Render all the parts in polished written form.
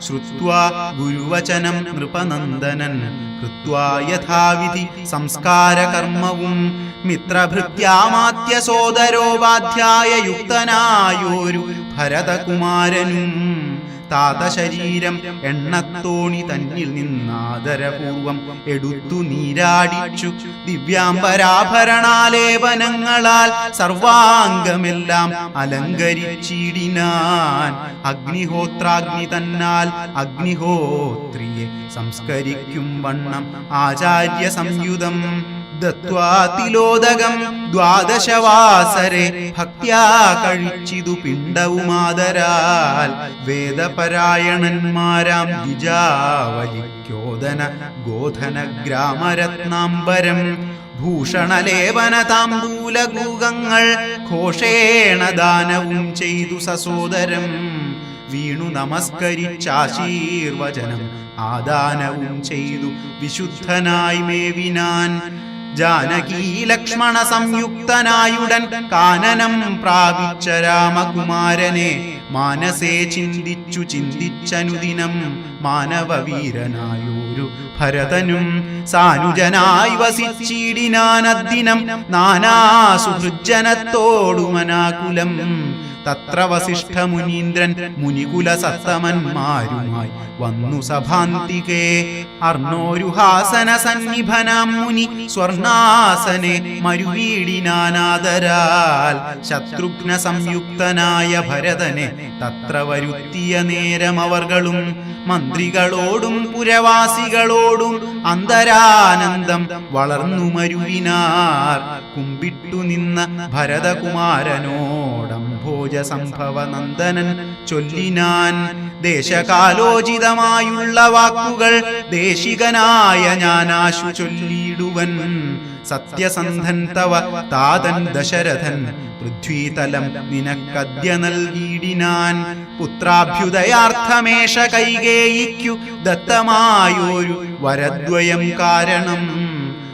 ശ്രുത്വാ ഗുരുവചനം നൃപനന്ദനൻ കൃത്വാ യഥാവിധി സംസ്കാരകർമ്മവും മിത്രഭൃത്യാമാത്യ സോദരോപാധ്യായ യുക്തനായോരു ഭരതകുമാരനും താതശരീരം എണ്ണത്തോണി തന്നിൽ നിന്നാദരപൂർവം എടുത്തു നീരാടിച്ചു ദിവ്യാംബരാഭരണാലേപനങ്ങളാൽ സർവാംഗമെല്ലാം അലങ്കരിച്ചിടിനാൻ. അഗ്നിഹോത്രാഗ്നി തന്നാൽ അഗ്നിഹോത്രിയെ സംസ്കരിക്കും വണ്ണം ആചാര്യ സംയുതം ദത്വാ തിലോദകം ദ്വാദശവാസരെ ഭക്ത്യാ കഴിച്ചിതു പിണ്ടവുമാദരാൽ. വേദപരായണന്മാരാം ദ്വിജാവലിക്കോദന ഗോധന ഗ്രാമരത്നാംബരം ഭൂഷണലേപന താംബൂലഗൂഗങ്ങൾ ഘോഷേണ ദാനവും ചെയ്തു സസോദരം. വീണു നമസ്കരിച്ചാശീർവചനം ആദാനവും ചെയ്തു വിശുദ്ധനായി മേവിനാൻ. ജാനകീ ലക്ഷ്മണ സംയുക്തനായുടൻ കാനനം പ്രാപിച്ച രാമകുമാരനെ മാനസേ ചിന്തിച്ചു ചിന്തിച്ചനുദിനം മാനവവീരനായൊരു ഭരതനും സാനുജനായി വസിച്ചിടിനാനദ്ദിനം നാനാസുഹൃജ്ജനത്തോടുമനാകുലം. തത്ര വസിഷ്ഠ മുനീന്ദ്രൻ മുനികുലസത്തമന്മാരുമായി വന്നു സഭാന്തികേ. അർണോരുഹാസന സന്നിഭനാം മുനി സ്വർണാസനെ മരുവീടിനാനാദരാൽ. ശത്രുഘ്ന സംയുക്തനായ ഭരതനെ തത്ര വരുത്തിയ നേരമവർകളും മന്ത്രികളോടും പുരവാസികളോടും അന്തരാനന്ദം വളർന്നു മരുവിനാർ. കുമ്പിട്ടു നിന്ന ഭരതകുമാരനോടംഭോജ സംഭവ നന്ദനൻ ചൊല്ലിനാൻ. ദേശകാലോചിതമായുള്ള വാക്കുകൾ ദേശികനായ ഞാനാശു ചൊല്ലിയിടുവൻ. സത്യസന്ധൻ തവ താതൻ ദശരഥൻ പൃഥ്വീതലം നിനക്കദ്യ നൽകിയിടിനാൻ. പുത്രാഭ്യുദയാർത്ഥമേഷ കൈകേയിക്കു ദത്തമായൊരു വരദ്വയം കാരണം.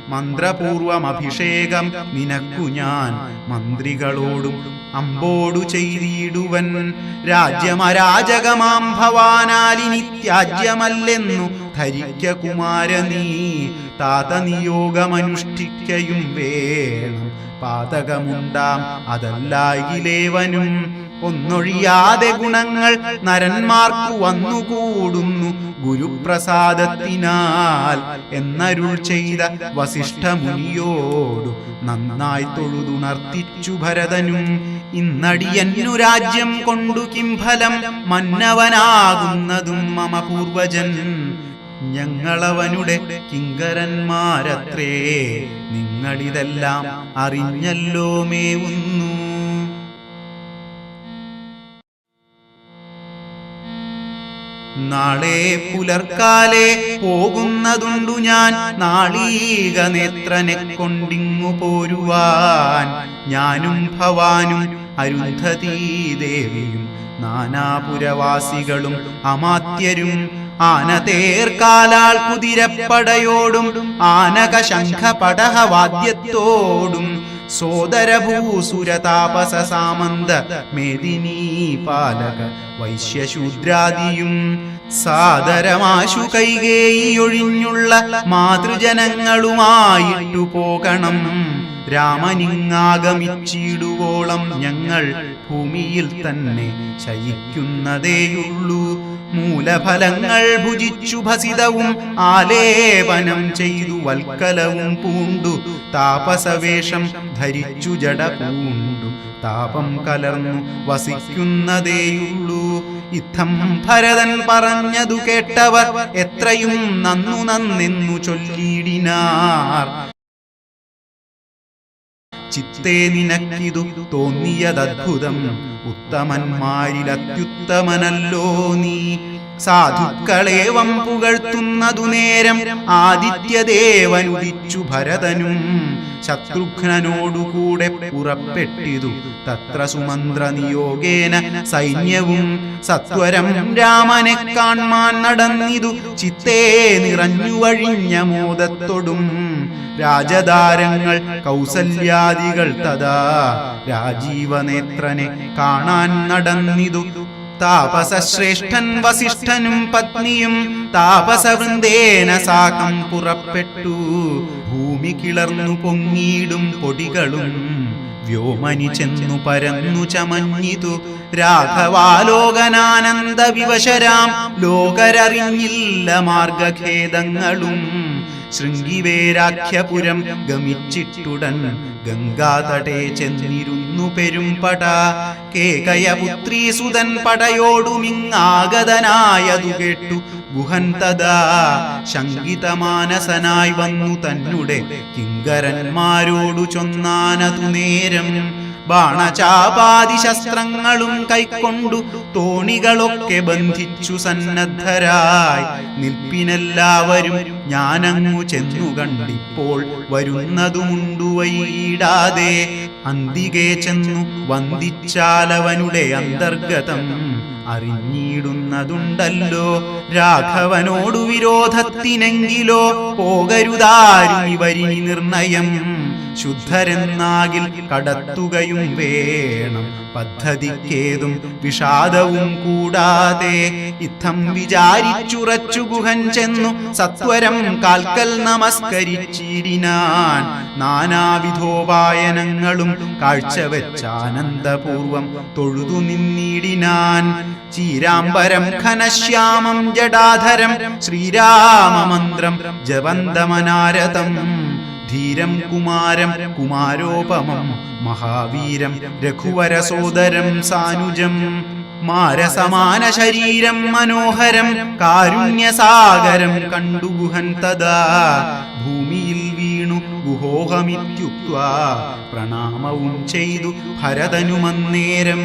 മന്ത്രപൂർവമഭിഷേകം നിനക്കു ഞാൻ മന്ത്രികളോടും അമ്പോടു ചെയ്തിടുവൻ. രാജ്യമരാജകമാം ഭവാനാലിനി ത്യാജ്യമല്ലെന്നു ധരിക്ക കുമാരനീ. താതനിയോഗമനുഷ്ഠിക്കയും വേണം പാതകമുണ്ടാം അതല്ലായിലേവനും. ഒന്നൊഴിയാതെ ഗുണങ്ങൾ നരന്മാർക്കു വന്നുകൂടുന്നു ഗുരുപ്രസാദത്തിനാൽ എന്നരുൾ ചെയ്ത വസിഷ്ഠമുനിയോടു നന്നായി തൊഴുതുണർത്തിച്ചു ഭരതനും. ഇന്നടിയന്നു രാജ്യം കൊണ്ടു കിംഫലം മന്നവനാകുന്നതും മമ പൂർവജൻ. ഞങ്ങളവനുടെ കിങ്കരന്മാരത്രേ നിങ്ങളിതെല്ലാം അറിഞ്ഞല്ലോ മേവുന്നു. നാളെ പുലർക്കാലെ പോകുന്നതുണ്ടു ഞാൻ നാളീക നേത്രനെ കൊണ്ടിങ്ങു പോരുവാൻ. ഞാനും ഭവാനും അരുന്ധതീദേവിയും നാനാപുരവാസികളും അമാത്യരും ആനതേർക്കാലാൽ കുതിരപ്പടയോടും ആനക ശംഖ പടഹവാദ്യത്തോടും സോദരഭൂസുരതാപസ സാമന്ത മേദിനീ പാലക വൈശ്യശൂദ്രാദിയും സാദരമാശു കൈകേയിയൊഴിഞ്ഞുള്ള മാതൃജനങ്ങളുമായിട്ടു പോകണം. രാമനിങ്ങാഗമിച്ചിടുവോളം ഞങ്ങൾ ഭൂമിയിൽ തന്നെ ശയിക്കുന്നതേയുള്ളൂ. മൂലഫലങ്ങൾ ഭുജിച്ചു ഭസിതവും ആലേപനം ചെയ്തു വൽക്കലവും പൂണ്ടു താപസവേഷം ധരിച്ചു ജട പൂണ്ടു താപം കലർന്നു വസിക്കുന്നതേയുള്ളൂ. ഇത്തം ഭരതൻ പറഞ്ഞതു കേട്ടവർ എത്രയും നന്നു നന്നെന്നു ചൊല്ലിയിടിനാർ. ചിത്തേ നിനക്കിതു തോന്നിയതദ്ഭുതം ഉത്തമന്മാരിലത്യുത്തമനല്ലോ നീ. സാധുക്കളേവം പുകഴ്ത്തുന്നതു നേരം ആദിത്യദേവനുദിച്ചു ഭരതനും. ശത്രുഘ്നനോടുകൂടെ പുറപ്പെട്ടിതു തത്ര സുമന്ത്ര നിയോഗേന സൈന്യവും. സത്വരം രാമനെ കാൺമാൻ നടന്നിതു ചിത്തേ നിറഞ്ഞു വഴിഞ്ഞ മോദത്തൊടും. രാജധാരങ്ങൾ കൗസല്യാദികൾ തഥാ രാജീവനേത്രനെ കാണാൻ നടന്നിതു. താപസശ്രേഷ്ഠൻ വസിഷ്ഠനും പത്നിയും താപസവൃന്ദേന സാകം പുറപ്പെട്ടു. ഭൂമി കിളർന്നു പൊങ്ങിയിടും പൊടികളും വ്യോമനി ചെന്നു പരന്നു ചമഞ്ഞിതു. രാഘവാലോകനാനന്ദ വിവശരാം ലോകരറിഞ്ഞില്ല മാർഗഖേദങ്ങളും. ശൃംഗിവേരാഖ്യപുരം ഗമിച്ചിട്ടുടൻ ഗംഗാതടേ ചെന്നിരുന്നു പെരുംപട. കേകയപുത്രീസുതൻ പടയോടുമിങ്ങാഗതനായതു കേട്ടു ഗുഹൻ തഥാ. ശങ്കിതമാനസനായി വന്നു തന്നുടെ കിങ്കരന്മാരോടു ചൊന്നാനതു നേരം. ബാണചാപാദി ശസ്ത്രങ്ങളും കൈക്കൊണ്ടു തോണികളൊക്കെ ബന്ധിച്ചു സന്നദ്ധരായി നിൽപ്പിനെല്ലാവരും. ഞാനങ്ങു ചെന്നു കണ്ടിപ്പോൾ വരുന്നതുമുണ്ടു വൈടാതെ. അന്തികെ ചെന്നു വന്ദിച്ചാലവനുടെ അന്തർഗതം അറിഞ്ഞിടുന്നതുണ്ടല്ലോ. രാഘവനോടു വിരോധത്തിനെങ്കിലോ പോകരുതാരും ഇവരിനി നിർണയം. ശുദ്ധരെന്നാകിൽ കടത്തുകയും വേണം പദ്ധതിക്കേതും വിഷാദവും കൂടാതെ. ഇത്തം വിചാരിച്ചുറച്ചു ഗുഹൻ ചെന്നു സത്വരം കാൽക്കൽ നമസ്കരിച്ചിടിനാൻ. നാനാവിധോപായനങ്ങളും കാഴ്ചവെച്ചാനന്ദപൂർവം തൊഴുതു നിന്നിടിനാൻ. ചീരാംബരം ഘനശ്യാമം ജടാധരം ശ്രീരാമമന്ത്രം ജപന്തമനാരതം. ധീരം കുമാരം കുമാരോപമം മഹാവീരം രഘുവരസോദരം സാനുജം. മാരസമാന ശരീരം മനോഹരം കാരുണ്യസാഗരം കണ്ടു ഗുഹൻ തഥാ. ഭൂമിയിൽ വീണു ഗുഹോഹമിത്യുക്ത്വാ പ്രണാമവും ചെയ്തു ഭരതനുമന്നേരം.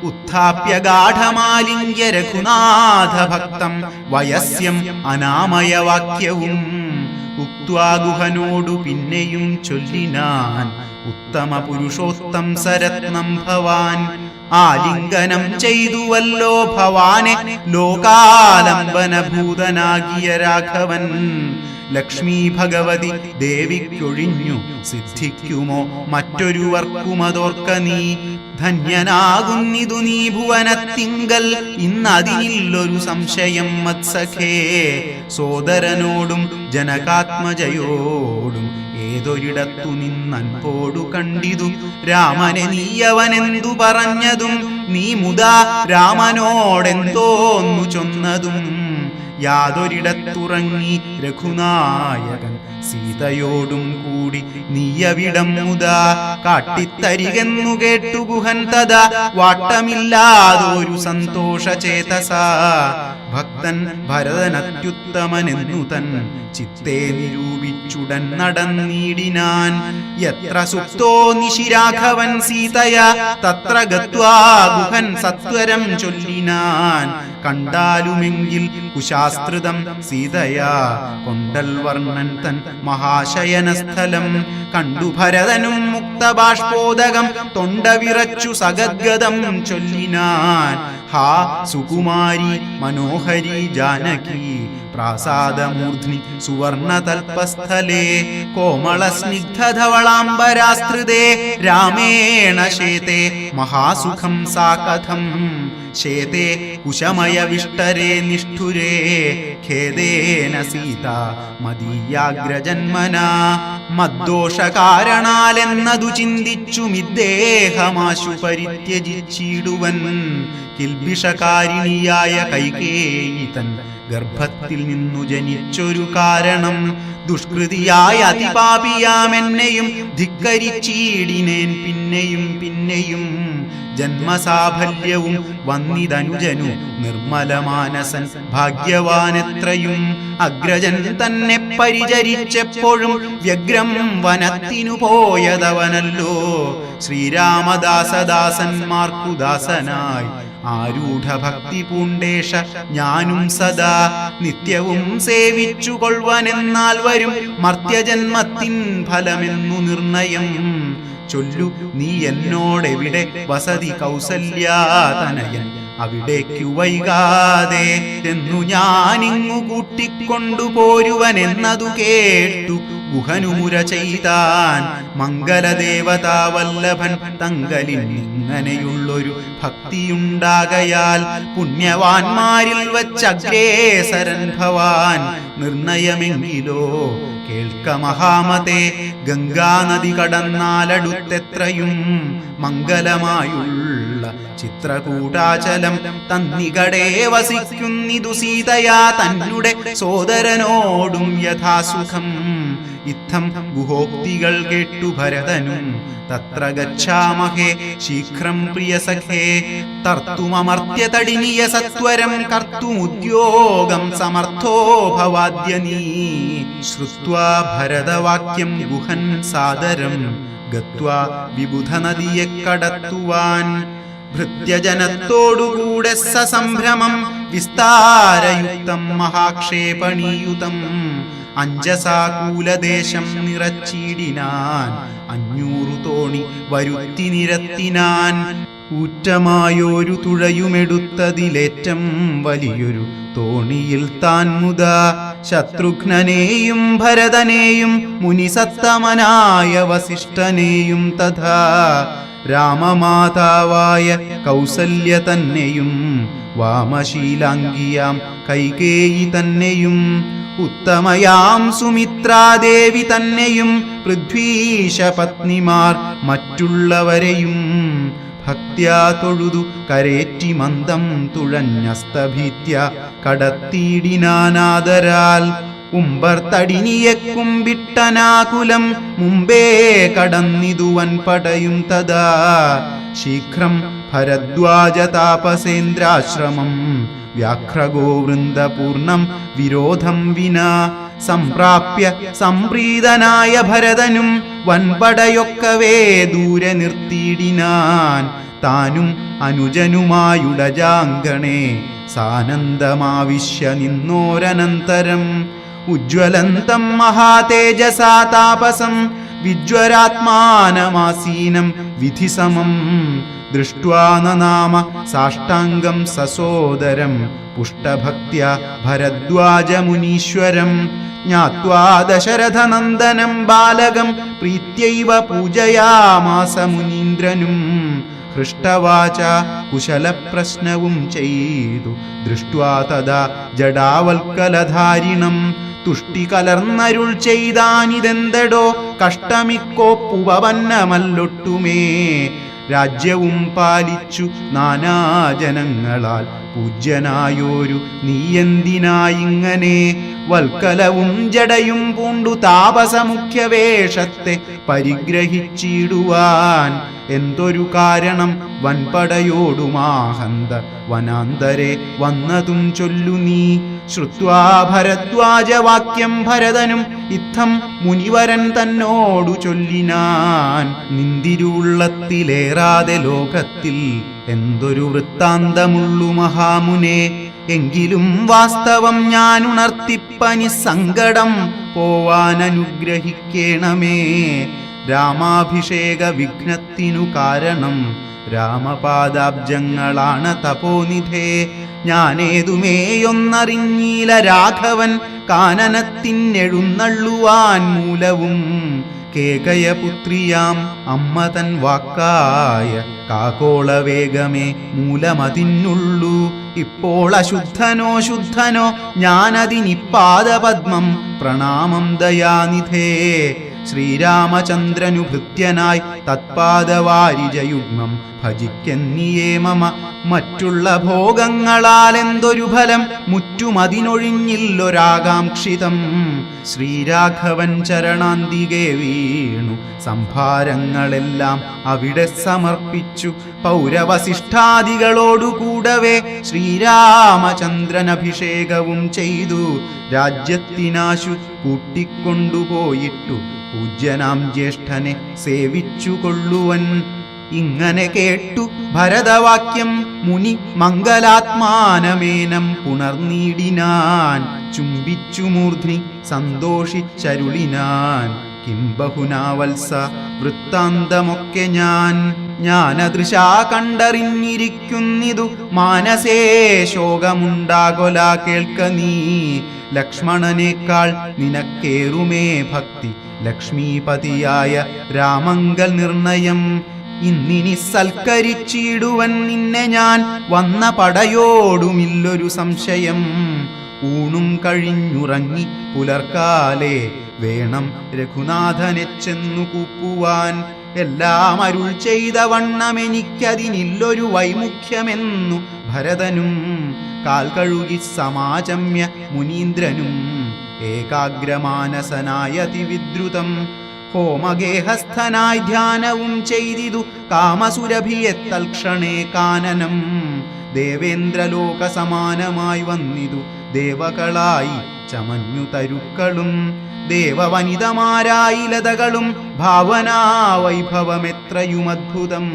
ഉത്ഥാപ്യ ഗാഠമാലിംഗ്യ രഘുനാഥ ഭക്തം വയസ്യം അനാമയവാക്യവും. ഉക്ത്വാ ഗുഹനോടു പിന്നെയും ചൊല്ലിനാൻ ഉത്തമ പുരുഷോത്തം സരത്നം ഭവാൻ. ആലിംഗനം ചെയ്തുവല്ലോ ഭവാനെ ലോകാലംബനഭൂതനാകിയ രാഘവൻ. ലക്ഷ്മീ ഭഗവതി ദേവിക്കൊഴിഞ്ഞു സിദ്ധിക്കുമോ മറ്റൊരുവർക്കുമതോർക്ക നീ. ധന്യനാകുന്നിതു നീ ഭുവനത്തിങ്കൽ ഇന്നതിനില്ലൊരു സംശയം മത്സഖേ. സോദരനോടും ജനകാത്മജയോടും ഏതൊരിടത്തു നിന്നൻപോടു കണ്ടിതു. രാമനെ നീയവനെന്തു പറഞ്ഞതും നീ മുതാ രാമനോടെന്തോന്നു ചൊന്നതും. യാതൊരിടത്തുറങ്ങി രഘുനായകൻ സീതയോടും കൂടി നീയവിടം മുതാ കാട്ടിത്തരികെന്നു കേട്ടു ഗുഹൻ തഥാ. വാട്ടമില്ലാതൊരു സന്തോഷചേതസാ ഭക്തൻ ഭരതനത്യുത്തമനെന്നു തൻ ചിത്തേ നിരൂപിച്ചുടൻ നടന്നിടിനാൻ. യത്ര സുപ്തോ നിശിരാഘവൻ സീതയാ തത്ര ഗത്വാ ഗുഹൻ സത്വരം ചൊല്ലിനാൻ. കണ്ടാലുമെങ്കിൽ കുശാസ്ത്രിതം സീതയാ കൊണ്ടൽ വർണ്ണൻ തൻ മഹാശയനസ്ഥലം. കണ്ടു ഭരതനും മുക്തബാഷ്പോദകം തൊണ്ട വിറച്ചു സഗദ്ഗതം ചൊല്ലിനാൻ. ഹാ സുകുമാരി മനോഹരി ജാനകി പ്രാസാദമൂർധ്നി സുവർണതൽപസ്ഥലേ. കോമളസ്നിഗ്ധധവളാംബരാസ്ത്രിതേ രാമേണ ശേതേ മഹാസുഖം സാ കഥം. ശേതേ കുശമയവിഷ്ടരേ നിഷ്ഠുരേ ഖേദേന സീത മദീയാഗ്രജന്മനാ. മദ്ദോഷകാരണാലെന്നതു ചിന്തിച്ചു മിദ്ദേഹമാശു പരിത്യജിച്ചിടുവൻ. കിൽബിഷകാരിണിയായ കൈകേയി തൻ ഗർഭത്തിൽ നിന്നു ജനിച്ചൊരു കാരണം. ദുഷ്കൃതിയായ അതിപാപിയാമെന്നെയും ധിക്കരിച്ചീടിനേൻ പിന്നെയും പിന്നെയും. ജന്മസാഫല്യവും വന്നിതനുജനു നിർമ്മലമാനസൻ ഭാഗ്യവാനെത്രയും. അഗ്രജൻ തന്നെ പരിചരിച്ചെപ്പോഴും വ്യഗ്രം വനത്തിനു പോയതവനല്ലോ. ശ്രീരാമദാസദാസന്മാർക്കു ദാസനായി ആരൂഢഭക്തി പൂണ്ടേഷ ഞാനും സദാ. നിത്യവും സേവിച്ചു കൊള്ളുവനെന്നാൽ വരും മർത്യജന്മത്തിൻ ഫലമെന്നു നിർണയം. ചൊല്ലു നീ എന്നോടെവിടെ വസതി കൗസല്യാതനയൻ അവിടേക്കു വൈകാതെ എന്നു ഞാനിങ്ങു കൂട്ടിക്കൊണ്ടു പോരുവനെന്നതു കേട്ടു ഗുഹനുമുര ചെയ്താൻ. മംഗലദേവതാവല്ലഭൻ തങ്കലിൽ ഇങ്ങനെയുള്ളൊരു ഭക്തിയുണ്ടാകയാൽ പുണ്യവാന്മാരിൽ വച്ചഗ്രേസരൻ ഭവാൻ. നിർണയമെങ്കിലോ കേൾക്ക മഹാമതേ, ഗംഗാനദി കടന്നാലടുത്തെത്രയും മംഗലമായുള്ള ചിത്രകൂടാചലം തന്നികടേ വസിക്കുന്നിതു സീതയാ തന്നുടെ സോദരനോടും യഥാസുഖം. ഇത്തം ഗുഹോക്തികൾ കേട്ടു ഭരതനും തത്ര ഗച്ഛാമഹേ ശീഘ്രം പ്രിയസഖേ. തർത്തുമമർത്യതടിനിയ സത്വരം കർത്തുമുദ്യോഗം സമർത്ഥോ ഭവാദ്യ നീ. ശ്രുത്വാ ഭരതവാക്യം ഗുഹൻ സാദരം ഗത്വാ വിബുധനദിയെ കടത്തുവാൻ. ഭൃത്യജനത്തോടുകൂടെ സസംഭ്രമം വിസ്താരയുക്തം മഹാക്ഷേപണീയുതം. അഞ്ജസാകൂലദേശം നിറച്ചിടിനാൻ 500 തോണി വരുത്തി നിരത്തിനാൻ. ഊറ്റമായൊരു തുഴയുമെടുത്തതിലേറ്റം വലിയൊരു തോണിയിൽ താൻ മുതാ ശത്രുഘ്നനെയും ഭരതനെയും മുനിസത്തമനായ വസിഷ്ഠനെയും തഥാ രാമമാതാവായ കൗസല്യ തന്നെയും വാമശീലാംഗിയാം കൈകേയി തന്നെയും ഉത്തമയാം സുമിത്രാദേവി തന്നെയും പൃഥ്വീശ പത്നിമാർ മറ്റുള്ളവരെയും ഭക്ത്യാ തൊഴുതു കരേറ്റി മന്ദം തുഴഞ്ഞസ്തഭീത്യ കടത്തിയിടിനാനാദരാൽ. ഉമ്പർത്തടിനിയെ കുമ്പിട്ടനാകുലം മുമ്പേ കടന്നിതുവൻ പടയും തഥാ ശീഘ്രം ഭരദ്വാജ താപസേന്ദ്രാശ്രമം വ്യാഘ്രഗോ വൃന്ദപൂർണം വിരോധം വിനാ. സംപ്രാപ്യ സംപ്രീതനായ ഭരതനും വൻപടയൊക്കവേ ദൂരെ നിർത്തിയിടിനാൻ. താനും അനുജനുമായുടജാങ്കണേ സാനന്ദമാവിശ്യ നിന്നോരനന്തരം. ഉജ്ജ്വലന്തം മഹാതേജസാ താപസം വിജ്വരാത്മാനമാസീനം വിധിസമം. ദൃഷ്ട്വാ നനാമ സാഷ്ടാംഗം സസോദരം പുഷ്ടഭക്ത്യാ ഭരദ്വാജമുനീശ്വരം. ജ്ഞാത്വാ ദശരഥനന്ദനം ബാലകം പ്രീത്യൈവ പൂജയാമാസ മുനീന്ദ്രനും. ഹൃഷ്ടവാച കുശലപ്രശ്നവും ചെയ്തു ദൃഷ്ട്വാ തഥാ ജഡാവൽക്കലധാരിണം. തുഷ്ടി കലർന്നരുൾ ചെയ്താനിതെന്തടോ കഷ്ടമിക്കോപ്പുപന്നമല്ലൊട്ടുമേ. രാജ്യവും പാലിച്ചു നാനാജനങ്ങളാൽ പൂജ്യനായോരു നീയെന്തിനായിങ്ങനെ. വൽക്കലവും ജടയും പൂണ്ടു താപസമുഖ്യവേഷത്തെ പരിഗ്രഹിച്ചിടുവാൻ. എന്തൊരു കാരണം വൻപടയോടുമാഹന്ത വനാന്തരെ വന്നതും ചൊല്ലു നീ. ശ്രുത്വാ ഭരദ്വാജവാക്യം ഭരതനും ഇത്തം മുനിവരൻ തന്നോടു ചൊല്ലിനാൻ. നിന്തിരുള്ളത്തിലേറാതെ ലോകത്തിൽ എന്തൊരു വൃത്താന്തമുള്ളു മഹാമുനെ. എങ്കിലും വാസ്തവം ഞാൻ ഉണർത്തിപ്പനി സങ്കടം പോവാനനുഗ്രഹിക്കേണമേ. രാമാഭിഷേക വിഘ്നത്തിനു കാരണം രാമപാദാബ്ജങ്ങളാണ് തപോനിധേ. ഞാനേതുമേയൊന്നറിഞ്ഞീല രാഘവൻ കാനനത്തിനെഴുന്നള്ളുവാൻ മൂലവും. കേകയപുത്രിയാം അമ്മ തൻ വാക്കായ കാകോളവേഗമേ മൂലമതിനുള്ളൂ. ഇപ്പോൾ അശുദ്ധനോ ശുദ്ധനോ ഞാനതിനിപ്പാദപദ്മം പ്രണാമം ദയാനിധേ. ശ്രീരാമചന്ദ്രനു ഭൃത്യനായി തത്പാദവാരിജയുഗ്മം ഭജിക്കെന്നിയേ മമ. മറ്റുള്ള ഭോഗങ്ങളാൽ എന്തൊരു ഫലം മുറ്റുമതിനൊഴിഞ്ഞില്ലൊരാകാംക്ഷിതം. ശ്രീരാഘവൻ ചരണാന്തികെ വീണു സംഭാരങ്ങളെല്ലാം അവിടെ സമർപ്പിച്ചു. പൗരവസിഷ്ഠാദികളോടുകൂടവേ ശ്രീരാമചന്ദ്രൻ അഭിഷേകവും ചെയ്തു. രാജ്യത്തിനാശു കൂട്ടിക്കൊണ്ടുപോയിട്ടു പൂജ്യനാം ജ്യേഷ്ഠനെ സേവിച്ചു കൊള്ളുവൻ. ഇങ്ങനെ കേട്ടു ഭരതവാക്യം മുനി മംഗലാത്മാനമേനം പുണർനീടിനാൻ. ചുംബിച്ചു മൂർധ്നി സന്തോഷിച്ചരുളിനാൻ. കിം ബഹുനാ വത്സ വൃത്താന്തമൊക്കെ ഞാൻ ഞാനദൃശാ കണ്ടറിഞ്ഞിരിക്കുന്നിതു മാനസേ ശോകമുണ്ടാകൊല കേൾക്ക നീ. ലക്ഷ്മണനേക്കാൾ നിനക്കേറുമേ ഭക്തി ലക്ഷ്മീപതിയായ രാമങ്കൽ നിർണയം. ഇന്നിനി സൽക്കരിച്ചിടുവൻ നിന്നെ ഞാൻ വന്ന പടയോടുമില്ലൊരു സംശയം. ഊണും കഴിഞ്ഞുറങ്ങി പുലർക്കാലേ വേണം രഘുനാഥനെ ചെന്നു കൂപ്പുവാൻ. എല്ലാം അരുൾ ചെയ്ത വണ്ണമെനിക്കതിനില്ലൊരു വൈമുഖ്യമെന്നു ഭരതനും. കാൽ കഴുകി സമാചമ്യ മുനീന്ദ്രനും ഏകാഗ്രമാനസനായ അതിവിദ്രുതം. ഹോമഗേഹസ്ഥനായി ധ്യാനവും ചെയ്തിതു കാമസുരഭിയെ തൽക്ഷണേ കാനനം. ദേവേന്ദ്രലോക സമാനമായി വന്നിതു ദേവകളായി ചമഞ്ഞു തരുക്കളും. ദേവവനിതമാരായി ലതകളും ഭാവനാവൈഭവമെത്രയും അദ്ഭുതം.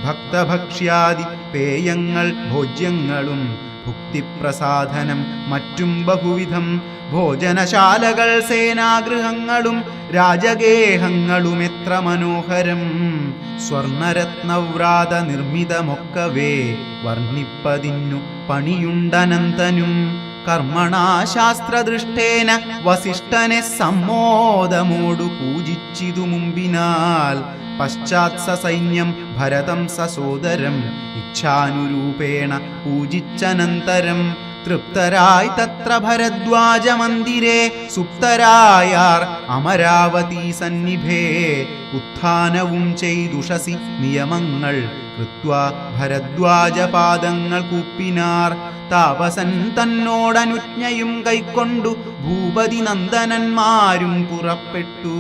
ഭക്തഭക്ഷ്യാദി പേയങ്ങൾ ഭോജ്യങ്ങളും ഭുക്തിപ്രസാധനം മറ്റും ബഹുവിധം. ഭോജനശാലകൾ സേനാഗൃഹങ്ങളും രാജഗേഹങ്ങളും എത്ര മനോഹരം. സ്വർണരത്നവ്രാത നിർമ്മിതമൊക്കവേ വർണ്ണിപ്പതിന്നു പണിയുണ്ടനന്തനും. കർമ്മണാ ശാസ്ത്രദൃഷ്ടേന വസിഷ്ഠനെ സമ്മോദമോടു പൂജിച്ചിതു മുമ്പിനാൽ. പശ്ചാത് സൈന്യം ഭരതം സസോദരം ഇച്ഛാനുരൂപേണ പൂജിച്ചനന്തരം. തൃപ്തരായി തത്ര ഭരദ്വാജ മന്ദിരേ സുപ്തരായാർ അമരാവതി സന്നിഭേ. ഉത്ഥാനവും ചെയ്തുഷസി നിയമങ്ങൾ കൃത്വാ ഭരദ്വാജ പാദങ്ങൾ കൂപ്പിനാർ. താപസൻ തന്നോടനുജ്ഞയും കൈക്കൊണ്ടു ഭൂപതി നന്ദനന്മാരും പുറപ്പെട്ടു.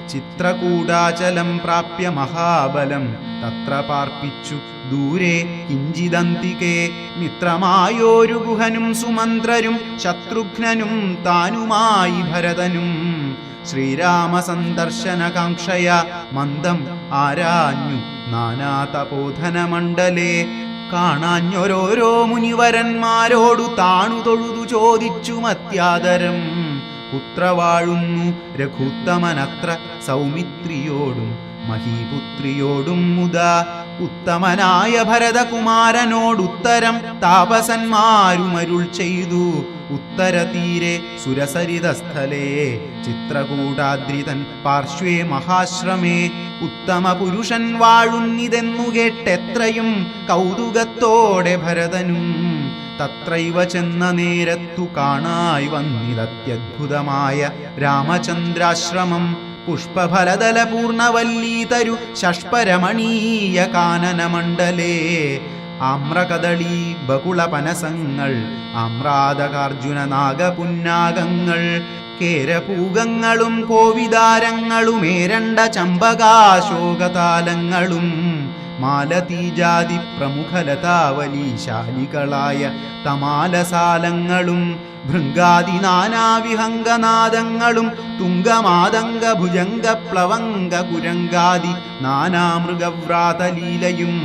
ചിത്രകൂടാചലം പ്രാപ്യ മഹാബലം തത്ര പാർപ്പിച്ചു ദൂരെ കിഞ്ചിദന്തികേ. മിത്രമായോരു ഗുഹനും സുമന്ത്രരും ശത്രുഘ്നനും താനുമായി ഭരതനും. ശ്രീരാമസന്ദർശനകാംക്ഷയ മന്ദം ആരാഞ്ഞു നാനാതപോധനമണ്ഡലേ. കാണാഞ്ഞൊരോരോ മുനിവരന്മാരോടു താണു തൊഴുതു ചോദിച്ചു മത്യാദരം. പുത്രവാഴുന്നു രഘുത്തമനത്ര സൗമിത്രിയോടും മഹീപുത്രിയോടും മുതാ. ഉത്തമനായ ഭരതകുമാരനോടുത്തരം താപസന്മാരുമരുൾ ചെയ്തു. ഉത്തരതീരെ സുരസരിതസ്ഥലേ ചിത്രകൂടാദ്രിതൻ പാർശ്വേ മഹാശ്രമേ. ഉത്തമ പുരുഷൻ വാഴുന്നിതെന്നു കേട്ടെത്രയും കൗതുകത്തോടെ ഭരതനും. തത്രൈവ ചെന്ന നേരത്തു കാണായി വന്നിതത്യദ്ഭുതമായ രാമചന്ദ്രാശ്രമം. പുഷ്പഫലദല പൂർണവല്ലീതരു ഷഷ്പരമണീയ കാനനമണ്ഡലേ. ആമ്രകദളീ ബകുളപനസങ്ങൾ ആമ്രാദകാർജുന നാഗപുന്നാഗങ്ങൾ. കേരപൂഗങ്ങളും കോവിദാരങ്ങളുമേരണ്ട ചമ്പകാശോകതാലങ്ങളും. മാലതീജാതി പ്രമുഖലതാവലി ശാലികളായ തമാലസാലങ്ങളും. ഭൃംഗാദി നാനാവിഹംഗനാദങ്ങളും തുംഗമാതംഗ ഭുജംഗ പ്ലവംഗ കുരങ്കാദി നാനാമൃഗവ്രാതലീലയും.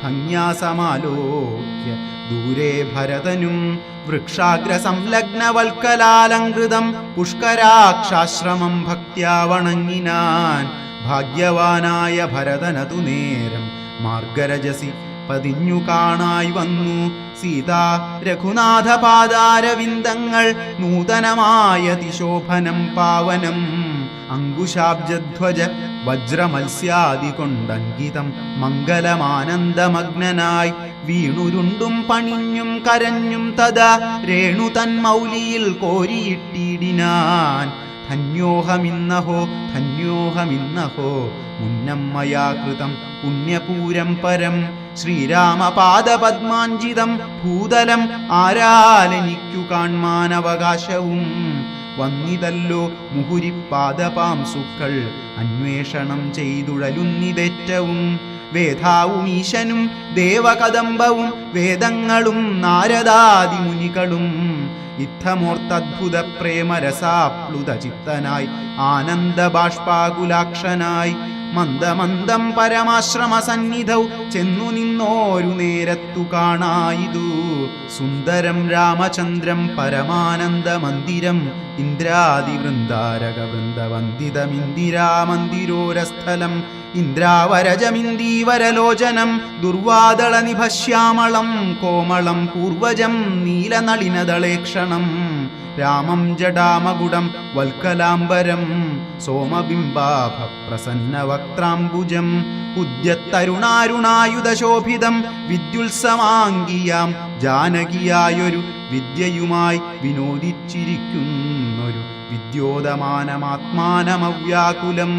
ഭംഗ്യാസമാലോക്യ ദൂരെ ഭരതനും. വൃക്ഷാഗ്രസംലഗ്നവൽക്കലാലങ്കൃതം പുഷ്കരാക്ഷാശ്രമം ഭക്ത്യാ വണങ്ങിനാൻ. ഭാഗ്യവാനായ ഭരതനതു നേരം മാർഗരജസി പതിഞ്ഞു കാണായി വന്നു. സീതാ രഘുനാഥ പാദാരവിന്ദങ്ങൾ നൂതനമായ അതിശോഭനം പാവനം. അങ്കുശാബ്ജധ്വജ വജ്രമത്സ്യാദി കൊണ്ടങ്കിതം മംഗലമാനന്ദമഗ്നനായി. വീണുരുണ്ടും പണിഞ്ഞും കരഞ്ഞും തഥാ രേണു തന്മൗലിയിൽ കോരിയിട്ടിടിനാൻ. ധന്യോഹമിന്നഹോ ധന്യോഹമിന്നഹോ മുന്നമ്മയാ കൃതം പുണ്യപൂരം പരം. ശ്രീരാമപാദപദ്മാഞ്ജിതം ഭൂതലം ആരാലെനിക്കു കാൺമാനവകാശവും. വന്നിതല്ലോ മുഹുരിപ്പാദപാംസുക്കൾ അന്വേഷണം ചെയ്തുഴലുന്നിതേറ്റവും. വേദാവും ഈശനും ദേവകദംബവും വേദങ്ങളും നാരദാദിമുനികളും. ഇത്തമോർത്തദ്ഭുത പ്രേമരസാപ്ലുത ചിത്തനായി ആനന്ദബാഷ്പാകുലാക്ഷനായി മന്ദമന്ദം പരമാശ്രമ സന്നിധൗ ചെന്നു നിന്നോരു നേരത്തു കാണായിതു സുന്ദരം രാമചന്ദ്രം പരമാനന്ദ മന്ദിരം ഇന്ദ്രാദിവൃന്ദാരക വൃന്ദവന്ദിതമിന്ദിരാമന്ദിരോരസ്ഥലം ഇന്ദ്രാവരജമിന്ദീവരലോചനം ദുർവാദള നിഭശ്യാമളം കോമളം പൂർവജം നീലനളിനദളേക്ഷണം രാമം ജടാമകുടം വൽക്കലാംബരം സോമബിംബാഭ പ്രസന്നവക്ത്രാംബുജം ഉദ്യത്തരുണാരുണായുധശോഭിതം വിദ്യുത്സമാംഗിയാം ജാനകിയായൊരു വിദ്യയുമായി വിനോദിച്ചിരിക്കുന്നൊരു വിദ്യോദമാനമാത്മാനമവ്യാകുലം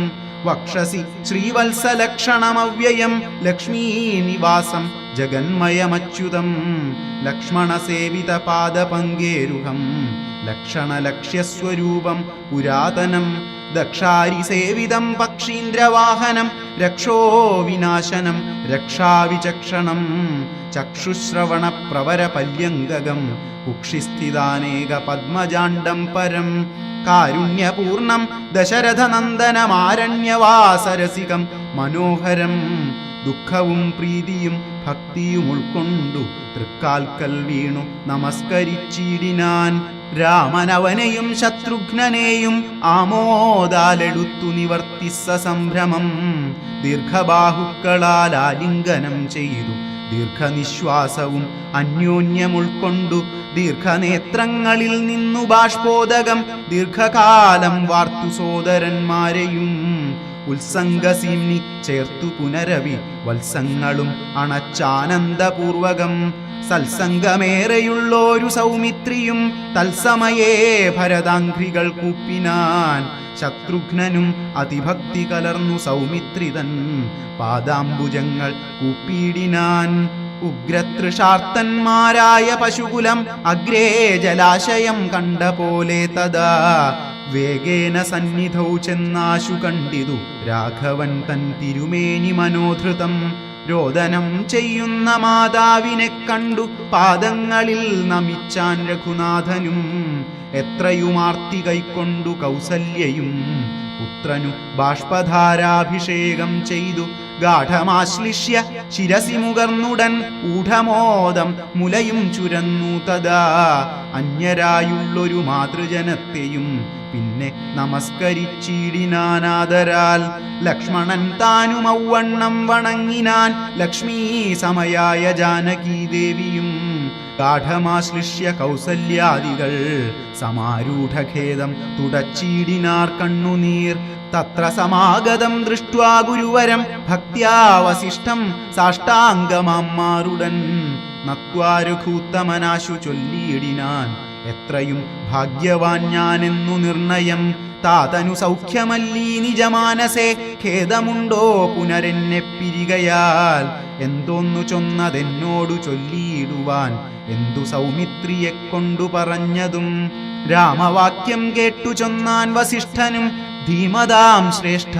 വക്ഷസി ശ്രീവത്സലക്ഷണമവ്യയം ലക്ഷ്മീനിവാസം ജഗന്മയമച്യുതം ലക്ഷ്മണസേവിതപാദപങ്കേരുഹം ലക്ഷണലക്ഷ്യസ്വരൂപം പുരാതനം ദക്ഷാരിസേവിതം പക്ഷീന്ദ്രവാഹനം രക്ഷോ വിനാശനം രക്ഷാവിചക്ഷണം ചക്ഷുശ്രവണപ്രവരപല്യംഗകം കുക്ഷിസ്ഥിതാനേക പദ്മജാണ്ഡം പരം കാരുണ്യപൂർണം ദശരഥനന്ദനമാരണ്യവാസരസികം മനോഹരം ദുഃഖവും പ്രീതിയും ഭക്തിയും ഉൾക്കൊണ്ടു തൃക്കാൽക്കൽ വീണു നമസ്കരിച്ചിടിനാൻ രാമനവനെയും ശത്രുഘ്നനെയും ആമോദാലെടുത്തു നിവർത്തിച്ച സംഭ്രമം ദീർഘബാഹുക്കളാൽ ആലിംഗനം ചെയ്തു ദീർഘനിശ്വാസവും അന്യോന്യമുൾക്കൊണ്ടു ദീർഘനേത്രങ്ങളിൽ നിന്നു ബാഷ്പോദകം ദീർഘകാലം വാർത്തു സോദരന്മാരെയും ഉത്സംഗസീംനി ചേർത്തു പുനരവി വത്സങ്ങളും അണച്ചാനന്ദപൂർവകം സത്സംഗമേറെയുള്ളോരു സൗമിത്രിയും തത്സമയേ ഭരതാംഘ്രികൾ കൂപ്പിനാൻ ശത്രുഘ്നനും അതിഭക്തി കലർന്നു സൗമിത്രിതൻ പാദാംബുജങ്ങൾ കൂപ്പിയിടിനാൻ ഉഗ്രതൃഷാർത്തന്മാരായ പശുകുലം അഗ്രേ ജലാശയം കണ്ട പോലെ തഥാ വേഗേന സന്നിധൗ ചെന്നാശു കണ്ടിതു രാഘവൻ തൻ തിരുമേനി മനോധൃതം രോദനം ചെയ്യുന്ന മാതാവിനെ കണ്ടു പാദങ്ങളിൽ നമിച്ചാൻ രഘുനാഥനും എത്രയുമാർത്തി കൈക്കൊണ്ടു കൗസല്യയും പുത്രനു ബാഷ്പധാരാഭിഷേകം ചെയ്തു ഗാഠമാശ്ലിഷ്യ ശിരസി മുകർന്നുടൻ ഊഢമോദം മുലയും ചുരന്നു തഥാ അന്യരായുള്ളൊരു മാതൃജനത്തെയും പിന്നെ നമസ്കരിച്ചിടിനാനാദരാൽ ലക്ഷ്മണൻ താനുമൗവണ്ണം വണങ്ങിനാൻ ലക്ഷ്മീ സമയായ ജാനകീ ദേവിയും ഗാഠമാശ്ലിഷ്യ കൗസല്യാദികൾ സമാരൂഢഖേദം തുടച്ചിടിനാർ കണ്ണുനീർ തത്ര സമാഗതം ദൃഷ്ട്വാ ഗുരുവരം ഭക്ത്യാ വസിഷ്ഠം സാഷ്ടാംഗമാറുടൻ നത്വാ രഘൂത്തമനാശു ചൊല്ലിയിടിനാൻ എത്രയും ഭാഗ്യവാൻ ഞാനെന്നു നിർണയം താതനു സൗഖ്യമല്ലീ നിജമാനസേ ഖേദമുണ്ടോ പുനരെന്നെ പിരികയാൽ എന്തോന്നു ചൊന്നതെന്നോടു ചൊല്ലിയിടുവാൻ എന്തു സൗമിത്രിയെ കൊണ്ടു പറഞ്ഞതും രാമവാക്യം കേട്ടു ചൊന്നാൻ വസിഷ്ഠനും ധീമതാം ശ്രേഷ്ഠ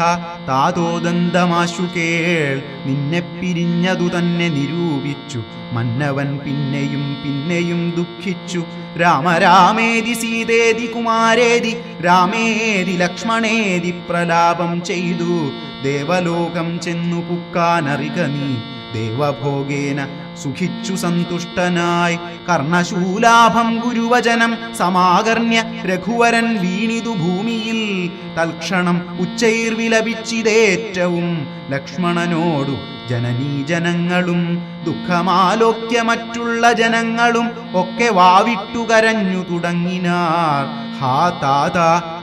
താതോദന്തമാശു കേൾ നിന്നെ പിരിഞ്ഞതു തന്നെ നിരൂപിച്ചു മന്നവൻ പിന്നെയും പിന്നെയും ദുഃഖിച്ചു രാമരാമേതി സീതേതി കുമാരേതി രാമേതി ലക്ഷ്മണേതി പ്രലാപം ചെയ്തു ദേവലോകം ചെന്നു പുക്കാനറിക നീ ദേവഭോഗേന സുഖിച്ചു സന്തുഷ്ടനായി കർണശൂലാഭം ഗുരുവചനം സമാകർണ്യ രഘുവരൻ വീണിതു ഭൂമിയിൽ തൽക്ഷണം ഉച്ചൈർവിലപിച്ചിതേറ്റവും ലക്ഷ്മണനോടു ജനനീജനങ്ങളും ദുഃഖമാലോക്യ മറ്റുള്ള ജനങ്ങളും ഒക്കെ വാവിട്ടു കരഞ്ഞു തുടങ്ങിനാർ ഹാ താത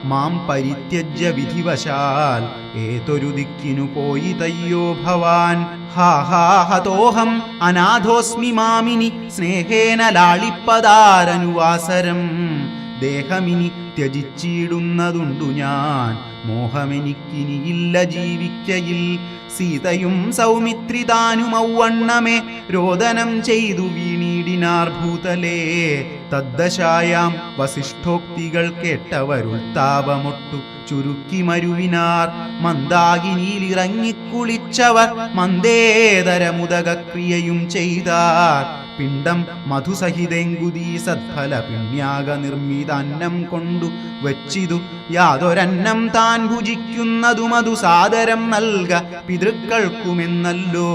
മാം പരിത്യജ്യ വിധിവശാൽ ഏതൊരു ദിക്കിനു പോയി തയ്യോ ഭവാൻ ഹാ ഹാ ഹതോഹം അനാഥോസ്മി മാമിനി സ്നേഹേന ലാളിപ്പതാരനുവാസരം ദേഹമിനി ത്യജിച്ചിടുന്നതുണ്ടു ഞാൻ മോഹമെനിക്കിനിയില്ല ജീവിക്കയിൽ സീതയും സൗമിത്രി താനുമൗവണ്ണമേ രോദനം ചെയ്തു വീണിടിനാർ ചൊല്ലിനാർ ഭൂതലേ. തദ്ദശായാം വസിഷ്ഠോക്തികൾ കേട്ടവരുൾത്താപമൊട്ടു ചുരുക്കി മരുവിനാർ. മന്ദാകിനിയിലിറങ്ങിക്കുളിച്ചവർ മന്ദേതരമുദകക്രിയയും ചെയ്താർ. പിണ്ടം മധുസഹിതേങ്കുതീ സത്ഫല പിണ്യാക നിർമ്മിതാന്നം കൊണ്ടു വച്ചിതു. യാതൊരന്നം താൻ ഭുജിക്കുന്നതുമതു സാദരം നൽക പിതൃക്കൾക്കുമെന്നല്ലോ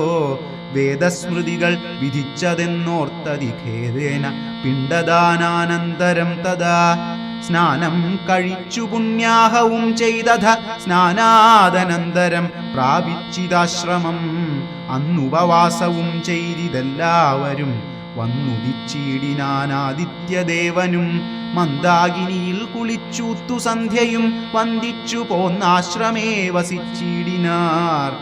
വേദസ്മൃതികൾ വിധിച്ചതെന്നോർത്തതി ഖേദേന പിണ്ടദാനാനന്തരം തഥാ. സ്നാനം കഴിച്ചു പുണ്യാഹവും ചെയ്തഥ സ്നാനാദനന്തരം പ്രാപിച്ചിതാശ്രമം. അന്നുപവാസവും ചെയ്തിതെല്ലാവരും വന്നുദിച്ചിടിനാനാദിത്യദേവനും. മന്ദാകിനിയിൽ കുളിച്ചൂത്തു സന്ധ്യയും വന്ദിച്ചു പോന്നാശ്രമേ വസിച്ചിടിനാർ.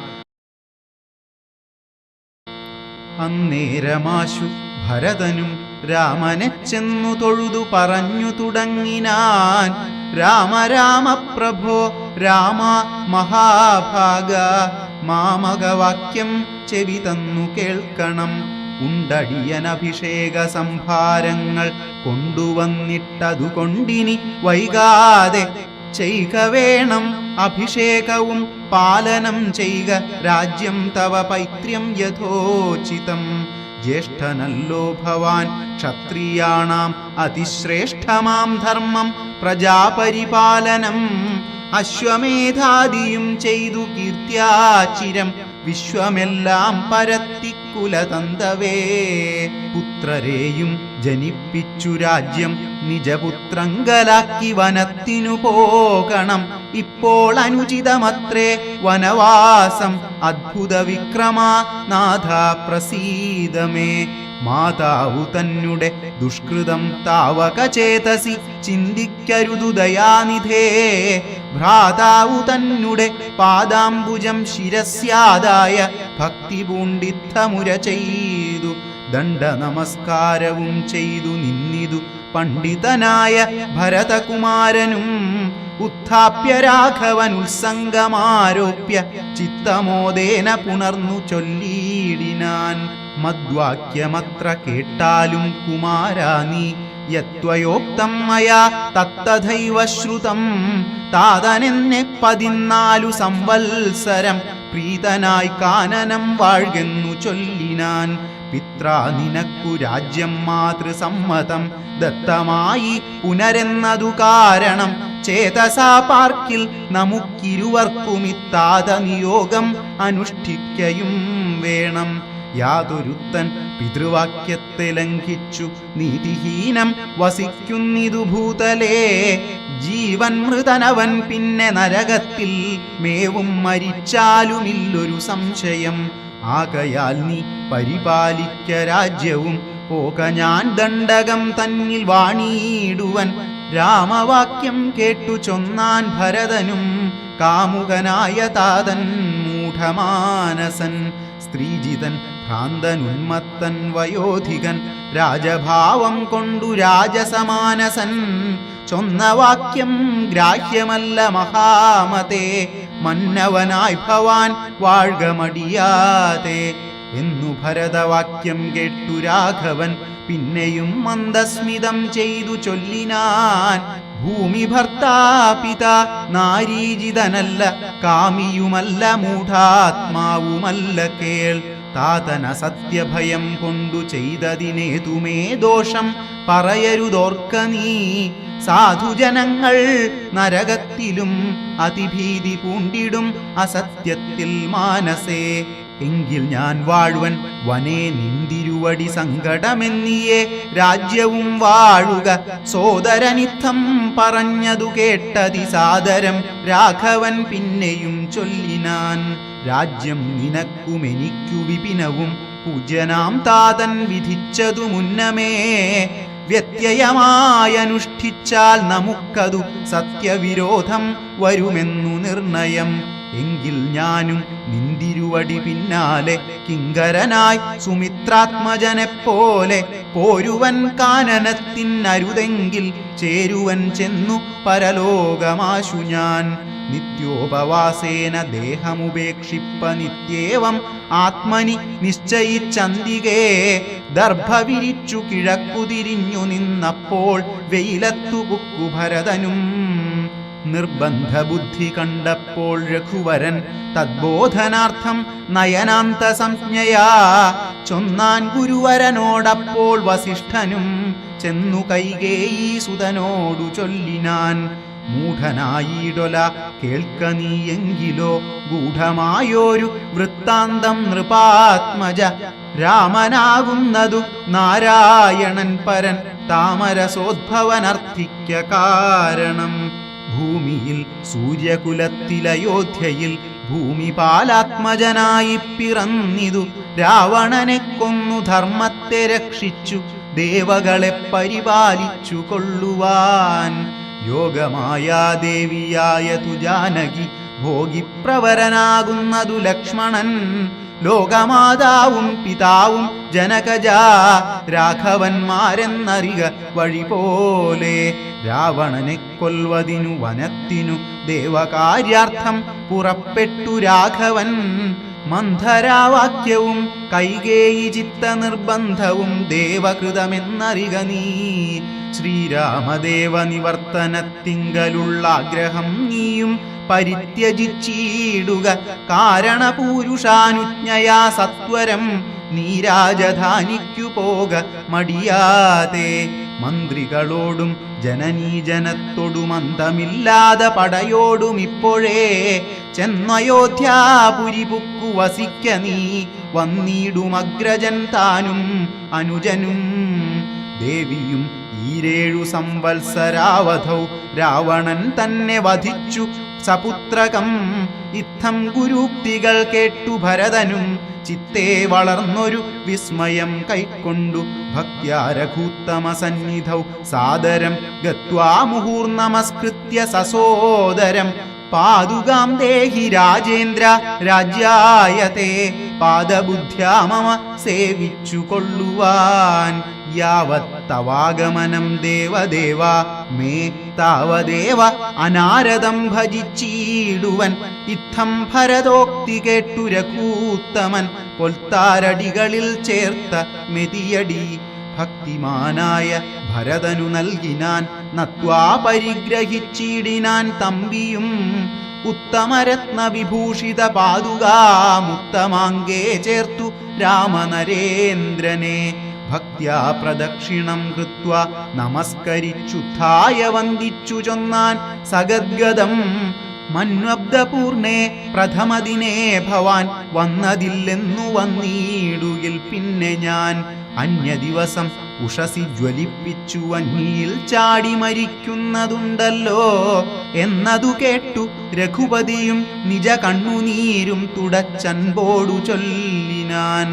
അന്നേരമാശു ഭരതനും രാമനെ ചെന്നു തൊഴുതു പറഞ്ഞു തുടങ്ങിനാൻ. രാമ രാമ പ്രഭോ രാമ മഹാഭാഗ, മാമകവാക്യം ചെവി തന്നു കേൾക്കണം. ഉണ്ടടിയനഭിഷേക സംഭാരങ്ങൾ കൊണ്ടുവന്നിട്ടതുകൊണ്ടിനി വൈകാതെ ചെയ്ക വേണം അഭിഷേകവും പാലനം ചെയ്ക. രാജ്യം തവ പൈത്ര്യം യഥോചിതം. ജ്യേഷ്ഠനല്ലോ ഭവാൻ ക്ഷത്രിയാണാം അതിശ്രേഷ്ഠമാം ധർമ്മം പ്രജാപരിപാലനം. അശ്വമേധാദിയും ചെയ്തു കീർത്തിയാചിരം വിശ്വമെല്ലാം പരത്തിക്കുലതന്തവേ. പുത്രരെയും ജനിപ്പിച്ചു രാജ്യം നിജപുത്രങ്കലാക്കി വനത്തിനു പോകണം. ഇപ്പോൾ അനുചിതമത്രേ വനവാസം അദ്ഭുത വിക്രമാ നാഥ പ്രസീദമേ. മാതാവു തന്നെ ദുഷ്കൃതം താവക ചേതസി ചിന്തിക്കരുതു ദയാനിധേ. ഭ്രാതാവു തന്നെ പാദാംബുജം ശിരസ്യാദായ ഭക്തി പൂണ്ടിത്തമുര ചെയ്തു. ദണ്ഡ നമസ്കാരവും ചെയ്തു നിന്നിതു പണ്ഡിതനായ ഭരതകുമാരനും. ഉത്ഥാപ്യ രാഘവൻ ഉത്സംഗമാരോപ്യ ചിത്തമോദേന പുണർന്നു ചൊല്ലിയിടിനാൻ. മദ്വാക്യമത്ര കേട്ടാലും കുമാരാ നീ യത്വയോക്തം മയാ തത്തഥൈവ ശ്രുതം. താതനെന്നെ 14 സംവത്സരം പ്രീതനായി കാനനം വാഴ്കെന്നു ചൊല്ലിനാൻ. പിത്രാ നിനക്കു രാജ്യം മാതൃസമ്മതം ദത്തമായി പുനരെന്നതു കാരണം. ചേതസാ പാർക്കിൽ നമുക്കിരുവർക്കുമിത്താത നിയോഗം അനുഷ്ഠിക്കയും വേണം. യാതൊരുത്തൻ പിതൃവാക്യത്തെ ലംഘിച്ചു നീതിഹീനം വസിക്കുന്നിതു ഭൂതലേ. ജീവൻ മൃതനവൻ പിന്നെ നരകത്തിൽ മേവും മരിച്ചാലുമില്ലൊരു സംശയം. ആകയാൽ നീ പരിപാലിക്ക രാജ്യവും പോക ഞാൻ ദണ്ഡകം തന്നിൽ വാണിയിടുവൻ. രാമവാക്യം കേട്ടു ചൊന്നാൻ ഭരതനും കാമുകനായ താതൻ മൂഢമാനസൻ. സ്ത്രീജിതൻ ഭ്രാന്തൻ ഉന്മത്തൻ വയോധികൻ രാജഭാവം കൊണ്ടു രാജസമാനസൻ. ചൊന്ന വാക്യം ഗ്രാഹ്യമല്ല മഹാമതേ. മന്നവനായി ഭവാൻ വാഴ്ക മടിയാതെ എന്നു ഭരതവാക്യം കേട്ടു രാഘവൻ പിന്നെയും മന്ദസ്മിതം ചെയ്തു ചൊല്ലിനാൻ. ഭൂമി ഭർത്താപിത നാരീജിതനല്ല, കാമിയുമല്ല, മൂഢാത്മാവുമല്ല കേൾ. താതന സത്യഭയം കൊണ്ടു ചെയ്തതിനേതുമേ ദോഷം പറയരുതോർക്ക നീ. സാധുജനങ്ങൾ നരകത്തിലും അതിഭീതി പൂണ്ടിടും അസത്യത്തിൽ മാനസേ. എങ്കിൽ ഞാൻ വാഴുവൻ വനേ നിന്തിരുവടി സങ്കടമെന്നിയേ രാജ്യവും വാഴുക. സോദരനിത്തം പറഞ്ഞതു കേട്ടതി സാദരം രാഘവൻ പിന്നെയും ചൊല്ലിനാൻ. രാജ്യം നിനക്കുമെനിക്കു വിപിനവും പൂജ്യനാം താതൻ വിധിച്ചതു മുന്നമേ. വ്യത്യയമായനുഷ്ഠിച്ചാൽ നമുക്കതു സത്യവിരോധം വരുമെന്നു നിർണയം. എങ്കിൽ ഞാനും നിന്തിരുവടി പിന്നാലെ കിങ്കരനായി സുമിത്രാത്മജനെപ്പോലെ പോരുവൻ കാനനത്തിനരുതെങ്കിൽ ചേരുവൻ ചെന്നു പരലോകമാശു ഞാൻ. നിത്യോപവാസേന ദേഹമുപേക്ഷിപ്പ നിത്യേവം ആത്മനി നിശ്ചയിച്ചന്തികേ ദർഭ വിരിച്ചു കിഴക്കുതിരിഞ്ഞു നിന്നപ്പോൾ വെയിലത്തു പുക്കു ഭരതനും. നിർബന്ധ ബുദ്ധി കണ്ടപ്പോൾ രഘുവരൻ തദ്ബോധനാർത്ഥം നയനാന്ത സംജ്ഞയാ ചൊന്നാൻ ഗുരുവരനോടപ്പോൾ വസിഷ്ഠനും ചെന്നു കൈകേയീ സുതനോടു ചൊല്ലിനാൻ. മൂഢനായിടൊല കേൾക്ക നീയെങ്കിലോ ഗൂഢമായോരു വൃത്താന്തം നൃപാത്മജ. രാമനാകുന്നതു നാരായണൻ പരൻ താമരസോദ്ഭവനർത്ഥിക്ക കാരണം. ഭൂമിയിൽ സൂര്യകുലത്തിലയോധ്യയിൽ ഭൂമിപാലാത്മജനായി പിറന്നിതു രാവണനെ കൊന്നു ധർമ്മത്തെ രക്ഷിച്ചു ദേവകളെ പരിപാലിച്ചു കൊള്ളുവാൻ. യോഗമായാദേവിയായതു ജാനകി ഭോഗിപ്രവരനാകുന്നതു ലക്ഷ്മണൻ. ലോകമാതാവും പിതാവും ജനകജാ രാഘവന്മാരെന്നറിക വഴി പോലെ. രാവണനെ കൊൽവതിനു വനത്തിനു ദേവകാര്യാർത്ഥം പുറപ്പെട്ടു രാഘവൻ. മന്ധരാവാക്യവും കൈകേയി ചിത്ത നിർബന്ധവും ദേവകൃതമെന്നറിക നീ. ശ്രീരാമദേവ നിവർത്തനത്തിങ്കലുള്ള ആഗ്രഹം നീയും പരിത്യജിച്ചിടുക. കാരണപൂരുഷാനുജ്ഞയാ സത്വരം നീ രാജധാനിക്കു പോക മടിയാതെ. മന്ത്രികളോടും ജനനീജനത്തോടും അന്തമില്ലാതെ പടയോടും ഇപ്പോഴേ ചെന്നയോധ്യാപുരി പുക്കു വസിക്ക നീ. വന്നിടുമഗ്രജൻ താനും അനുജനും. ദേവിയും 7 സംവത്സരാവധൗ രാവണൻ തന്നെ വധിച്ചു സപുത്രകം. ഇത്തം ഗുരുക്തികൾ കേട്ടു ഭരതനും ചിത്തേ വളർന്നൊരു വിസ്മയം കൈക്കൊണ്ടു ഭക്ത്യാ രഘൂത്തമ സന്നിധൗ സാദരം ഗത്വാ മുഹൂർനമസ്കൃത്യ സസോദരം. പാദുകാം ദേഹി രാജേന്ദ്ര രാജ്യായതേ പാദബുദ്ധ്യാ മമ സേവിച്ചു കൊള്ളുവാൻ. യാവത്തവാഗമനം ദേവദേവ മേ താവദേവ അനാരദം ഭജിച്ചിടുവൻ. ഇത്തം ഭരതോക്തി കേട്ടു രഘൂത്തമൻ പൊൽത്താരടികളിൽ ചേർത്ത മെതിയടി ഭക്തിമാനായ ഭരതനു നൽകിനാൻ. നത്വാ പരിഗ്രഹിച്ചിടിനാൻ തമ്പിയും ഉത്തമരത്ന വിഭൂഷിത പാദുകാമുത്തമാങ്കേ ചേർത്തു രാമനരേന്ദ്രനെ. ഭക്ത്യാ പ്രദക്ഷിണം കൃത്വാ നമസ്കരിച്ചുത്ഥായ വന്ദിച്ചു ചൊന്നാൻ സഗദ്ഗദം. മന്വബ്ദപൂർണേ പ്രഥമദിനേ ഭവാൻ വന്നതില്ലെന്നു വന്നിടുകിൽ പിന്നെ ഞാൻ. അന്യദിവസം ഉഷസി ജ്വലിപ്പിച്ചു അഗ്നിയിൽ ചാടി മരിക്കുന്നതുണ്ടല്ലോ എന്നതു കേട്ടു രഘുപതിയും നിജ കണ്ണുനീരും തുടച്ചൻപോടു ചൊല്ലിനാൻ.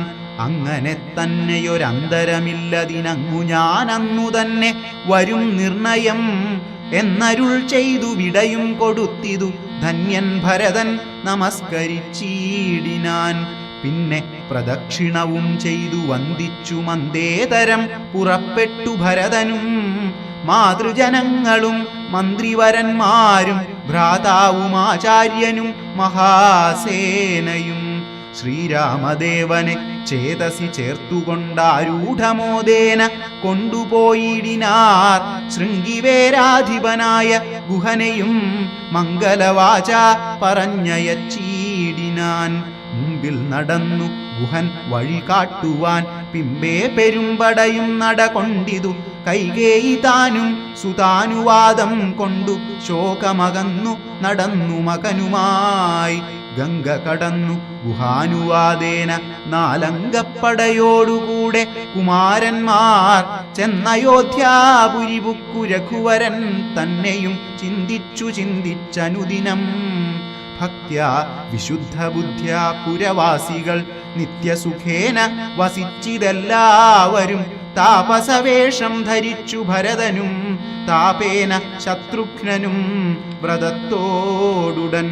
അങ്ങനെ തന്നെയൊരന്തരമില്ലതിനങ്ങു ഞാൻ അന്നു തന്നെ വരും നിർണയം എന്നരുൾ ചെയ്തു വിടയും കൊടുത്തിതു ധന്യൻ ഭരതൻ നമസ്കരിച്ചിടിനാൻ. പിന്നെ പ്രദക്ഷിണവും ചെയ്തു വന്ദിച്ചു മന്ദേതരം പുറപ്പെട്ടു ഭരതനും. മാതൃജനങ്ങളും മന്ത്രിവരന്മാരും ഭ്രാതാവും ആചാര്യനും മഹാസേനയും ശ്രീരാമദേവനെ ചേതസി ചേർത്തുകൊണ്ടാരൂഢമോദേന കൊണ്ടുപോയിടിനാർ. ശൃംഗിവേരാധിപനായ ഗുഹനെയും മംഗലവാച പറഞ്ഞയച്ചീടിനാൻ. മുമ്പിൽ നടന്നു ഗുഹൻ വഴി കാട്ടുവാൻ പിമ്പേ പെരുമ്പടയും നടകൊണ്ടിതു. കൈകേയി താനും സുതാനുവാദം കൊണ്ടു ശോകമകന്നു നടന്നു മകനുമായി. ഗംഗ കടന്നു ഗുഹാനുവാദേന 4 അംഗപ്പടയോടുകൂടെ കുമാരന്മാർ ചെന്നയോധ്യാപുരി പുക്കു. രഘുവരൻ തന്നെയും ചിന്തിച്ചനുദിനം ഭക്ത്യാ വിശുദ്ധ ബുദ്ധ്യാ പുരവാസികൾ നിത്യസുഖേന വസിച്ചിതെല്ലാവരും. താപസവേഷം ധരിച്ചു ഭരതനും താപേന ശത്രുഘ്നനും വ്രതത്തോടുടൻ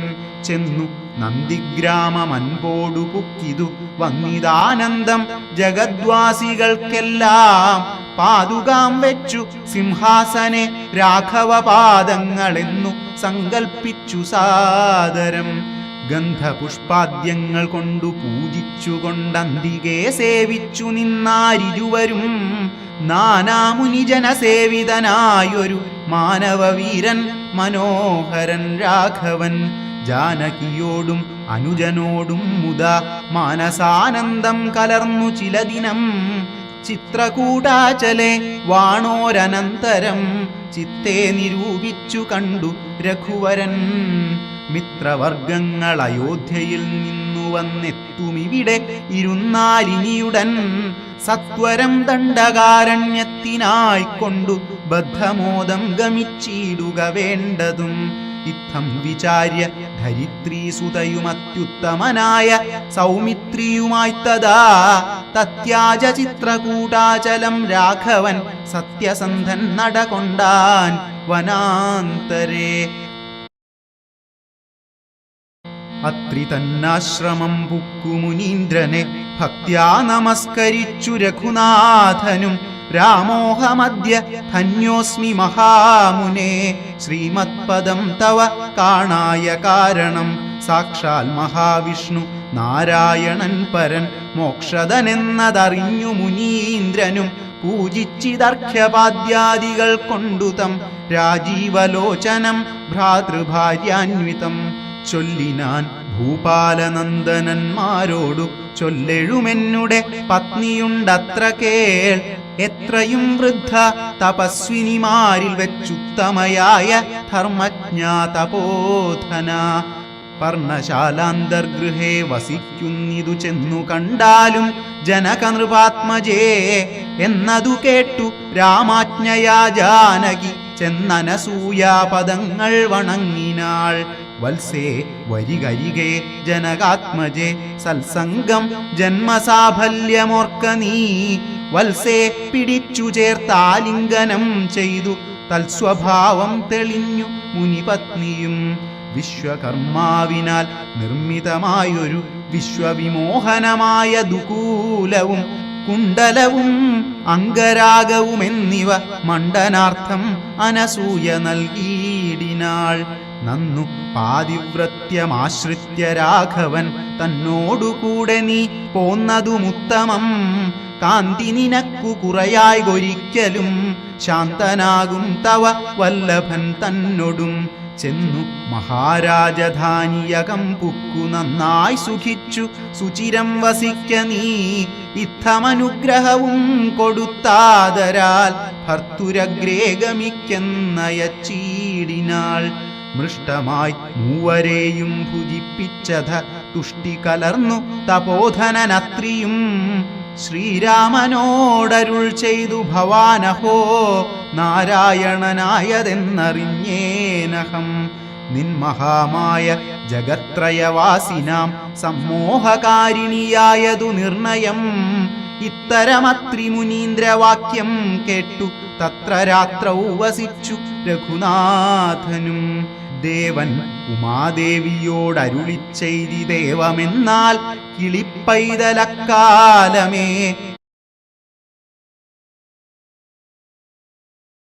ചെന്നു നന്ദിഗ്രാമമൻപോടു പുക്കിതു വന്നിതാനന്ദം ജഗദ്വാസികൾക്കെല്ലാം. പാതുകാം വെച്ചു സിംഹാസനെ രാഘവപാദങ്ങളെന്നു സങ്കൽപ്പിച്ചു സാദരം. ഗന്ധപുഷ്പാദ്യങ്ങൾ കൊണ്ടു പൂജിച്ചുകൊണ്ടന്തികെ സേവിച്ചു നിന്നാരിരുവരും. നാനാമുനിജനസേവിതനായൊരു മാനവവീരൻ മനോഹരൻ രാഘവൻ. ജാനകിയോടും അനുജനോടും മുദാ മാനസാനന്ദം കലർന്നു ചില ദിനം. ചിത്രകൂടാചലെ വാണോരനന്തരം ചിത്തെ നിരൂപിച്ചു കണ്ടു രഘുവരൻ. മിത്രവർഗങ്ങൾ അയോധ്യയിൽ നിന്നു വന്നെത്തുമിവിടെ ഇരുന്നാലിനിയുടൻ. സത്വരം ദണ്ഡകാരണ്യത്തിനായിക്കൊണ്ടു ബദ്ധമോദം ഗമിച്ചിടുക വേണ്ടതും. ഇത്തം വിചാര്യ ധരിത്രീസുതയുമത്യുത്തമനായ സൗമിത്രിയുമായി തഥാ തത്യാജ ചിത്രകൂടാചലം രാഘവൻ സത്യസന്ധൻ നടകൊണ്ടാൻ വനാന്തരേ. അത്രി തന്നാശ്രമം പുക്കു മുനീന്ദ്രനെ ഭക്ത്യാ നമസ്കരിച്ചു രഘുനാഥനും. രാമോഹമദ്യ ധന്യോസ്മി മഹാമുനേ, ശ്രീമത്പദം തവ കാണായ കാരണം. സാക്ഷാൽ മഹാവിഷ്ണു നാരായണൻ പരൻ മോക്ഷദനെന്നതറിഞ്ഞു മുനീന്ദ്രനും. പൂജിച്ചിതർഘ്യപാദ്യാദികൾ കൊണ്ടുതം രാജീവലോചനം ഭ്രാതൃഭാര്യാന്വിതം. ചൊല്ലിനാൻ ഭൂപാലനന്ദനന്മാരോടു ചൊല്ലെഴുമെന്നുടെ പത്നിയുണ്ടത്ര കേൾ. എത്രയും വൃദ്ധ തപസ്വിനിമാരിൽ വെച്ചുത്തമയായ ധർമ്മജ്ഞാ തപോധന. പർണശാലാന്തർഗൃഹേ വസിക്കുന്നിതു ചെന്നു കണ്ടാലും ജനകനൃപാത്മജേ എന്നതു കേട്ടു രാമാജ്ഞയാ ജാനകി ചെന്നനസൂയാപദങ്ങൾ വണങ്ങിനാൾ. വത്സേ വരികരികെ ജനകാത്മജേ സത്സംഗം ജന്മസാഫല്യമോർക്ക നീ. വത്സേ പിടിച്ചു ചേർത്താലിംഗനം ചെയ്തു തൽസ്വഭാവം തെളിഞ്ഞു മുനിപത്നിയും. വിശ്വകർമാവിനാൽ നിർമ്മിതമായൊരു വിശ്വവിമോഹനമായ ദുകൂലവും കുണ്ടലവും അംഗരാഗവുമെന്നിവ മണ്ഡനാർത്ഥം അനസൂയ നൽകിയിടിനാൾ. നന്നു പാതിവ്രത്യമാശ്രിത്യ രാഘവൻ തന്നോടുകൂടെ നീ പോന്നതുമുത്തമം. കാന്തി നിനക്കു കുറയായൊരിക്കലും ശാന്തനാകും തവ വല്ലഭൻ തന്നോടും. ചെന്നു മഹാരാജധാനിയകം പുക്കു നന്നായി സുഖിച്ചു സുചിരം വസിക്ക നീ. ഇത്തമനുഗ്രഹവും കൊടുത്താദരാൽ ഭർത്തുരഗ്രേ ഗമിക്കെന്നയച്ചീടിനാൾ. മൃഷ്ടമായി മൂവരെയും ഭുജിപ്പിച്ചത തുഷ്ടി കലർന്നു തപോധനനത്രിയും. ശ്രീരാമനോടരുൾ ചെയ്തു ഭവാനഹോ നാരായണനായതെന്നറിഞ്ഞേനഹം. നിൻമഹാമായ ജഗത്രയവാസിനാം സമ്മോഹകാരിണിയായതു നിർണയം. ഇത്തരമത്രി മുനീന്ദ്രവാക്യം കേട്ടു തത്ര രാത്രൗ വസിച്ചു രഘുനാഥനും. ദേവൻ ഉമാദേവിയോടരുളിച്ചെയ്തി ദേവമെന്നാൽ കിളിപ്പൈതലക്കാലമേ